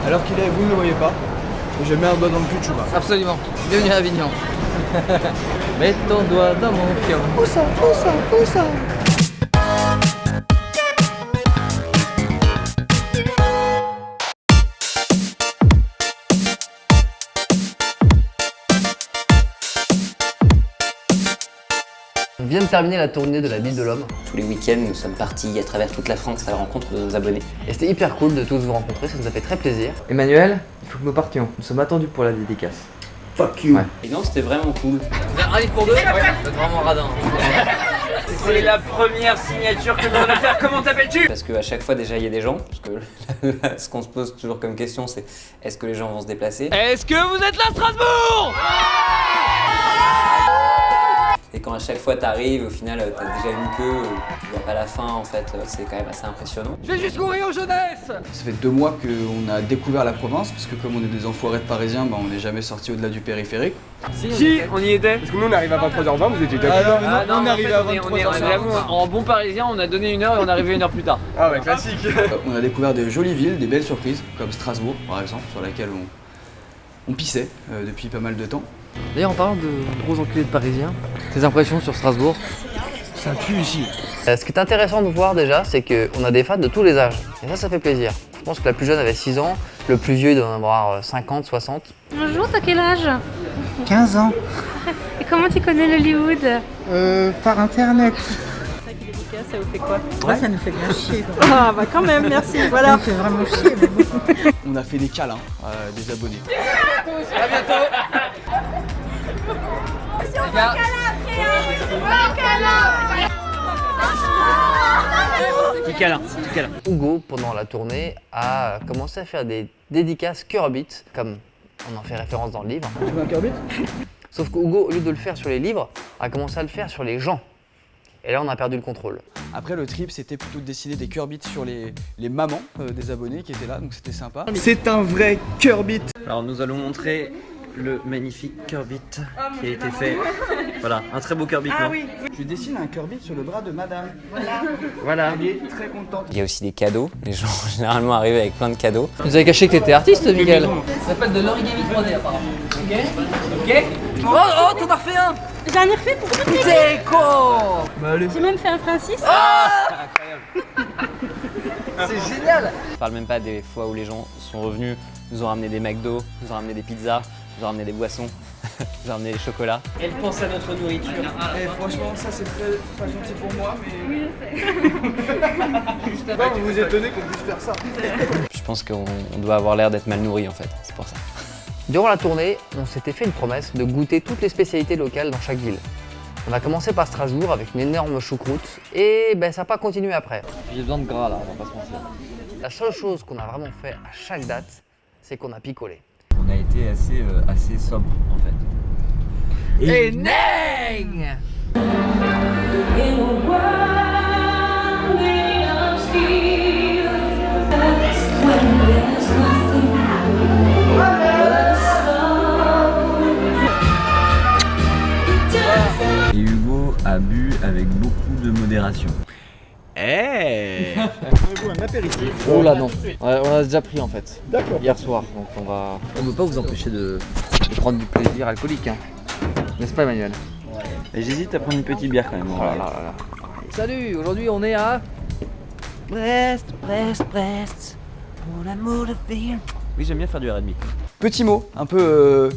Alors qu'il est, vous ne le voyez pas, je mets un doigt dans le cul de Chouba. Absolument. Bienvenue à Avignon. Mets ton doigt dans mon fion. Où ça, où ça, où ça? On vient de terminer la tournée de la Ville de l'Homme. Tous les week-ends, nous sommes partis à travers toute la France à la rencontre de nos abonnés. Et c'était hyper cool de tous vous rencontrer, ça nous a fait très plaisir. Emmanuel, il faut que nous partions. Nous sommes attendus pour la dédicace. Fuck you. Ouais. Et non, c'était vraiment cool. Un livre pour deux? Ouais. C'est vraiment radin. C'est la première signature que nous allons faire. Comment t'appelles-tu? Parce qu'à chaque fois, déjà, il y a des gens. Parce que là, ce qu'on se pose toujours comme question, c'est est-ce que les gens vont se déplacer? Est-ce que vous êtes là, Strasbourg? Et quand à chaque fois t'arrives, au final, t'as déjà une queue, tu vois pas la fin en fait, c'est quand même assez impressionnant. Je vais juste courir aux jeunesse. Ça fait 2 mois qu'on a découvert la province, parce que comme on est des enfoirés de parisiens, bah, on n'est jamais sorti au-delà du périphérique. Si, on y était. Parce que nous on arrive à 23h20, vous étiez déjà Ah non, Ah on mais arrive en à fait, 23h. vraiment, en bon parisien, on a donné 1 heure et on est arrivé 1 heure plus tard. Ah ouais, classique. On a découvert de jolies villes, des belles surprises, comme Strasbourg par exemple, sur laquelle on pissait depuis pas mal de temps. D'ailleurs, en parlant de gros enculés de Parisiens, tes impressions sur Strasbourg? Ça pue ici. Ce qui est intéressant de voir déjà, c'est qu'on a des fans de tous les âges. Et ça fait plaisir. Je pense que la plus jeune avait 6 ans, le plus vieux doit en avoir 50, 60. Bonjour, t'as quel âge? 15 ans, Et comment tu connais l'Hollywood? par internet. Ça vous fait quoi? Ouais, ça nous fait bien chier. quoi. Ah bah quand même, merci, Ça voilà. nous fait vraiment chier. Mais bon. On a fait des câlins à des abonnés. À bientôt. Les gars, Petit câlin, petit câlin. Hugo, pendant la tournée, a commencé à faire des dédicaces cœur beat, comme on en fait référence dans le livre. Tu veux un cœur beat? Sauf que Hugo, au lieu de le faire sur les livres, a commencé à le faire sur les gens. Et là, on a perdu le contrôle. Après le trip, c'était plutôt de dessiner des cœur beats sur les mamans des abonnés qui étaient là, donc c'était sympa. C'est un vrai cœur beat. Alors nous allons montrer le magnifique cœur beat qui a été fait. Voilà, un très beau cœur beat. non Je dessine un cœur beat sur le bras de madame. Voilà. Elle est très contente. Il y a aussi des cadeaux, les gens généralement arrivent avec plein de cadeaux. Vous avez caché que t'étais artiste, Miguel. Ça s'appelle de l'origami 3D, apparemment. Ok. Ok. Oh, t'en as refait un. J'en ai refait pour tout. T'es con. J'ai même fait un Francis. C'est génial. Je parle même pas des fois où les gens sont revenus, nous ont ramené des McDo, nous ont ramené des pizzas, nous ont ramené des boissons, nous ont ramené des chocolats. Elle pense à notre nourriture. Eh, franchement, ça c'est très pas gentil pour moi, mais. Non, vous vous étonnez qu'on puisse faire ça. Je pense qu'on doit avoir l'air d'être mal nourri en fait, c'est pour ça. Durant la tournée, on s'était fait une promesse de goûter toutes les spécialités locales dans chaque ville. On a commencé par Strasbourg avec une énorme choucroute et ça n'a pas continué après. J'ai besoin de gras là, on va pas se mentir. La seule chose qu'on a vraiment fait à chaque date, c'est qu'on a picolé. On a été assez sobre en fait. Et Neng! Et Hugo a bu avec beaucoup de modération. Un apéritif. Oh là non, on a déjà pris en fait. D'accord. Hier soir, donc on ne peut pas vous empêcher de prendre du plaisir alcoolique, hein. N'est-ce pas Emmanuel? Et j'hésite à prendre une petite bière quand même. Oh là là là là. Salut, aujourd'hui on est à Brest, pour l'amour de ville. Oui, j'aime bien faire du R&B. Petit mot, un peu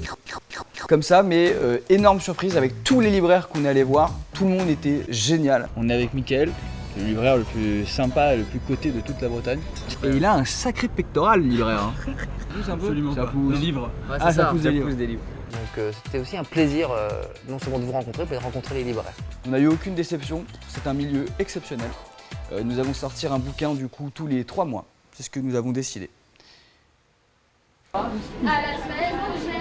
comme ça, mais énorme surprise avec tous les libraires qu'on est allés voir. Tout le monde était génial. On est avec Mickaël, le libraire le plus sympa et le plus coté de toute la Bretagne. Et il a un sacré pectoral, le libraire. Hein. Absolument ça pousse. Des livres. Ouais, Ah, c'est ça ça. pousse des livres. Donc c'était aussi un plaisir, non seulement de vous rencontrer, mais de rencontrer les libraires. On n'a eu aucune déception, c'est un milieu exceptionnel. Nous allons sortir un bouquin du coup tous les 3 mois. C'est ce que nous avons décidé. À la semaine prochaine.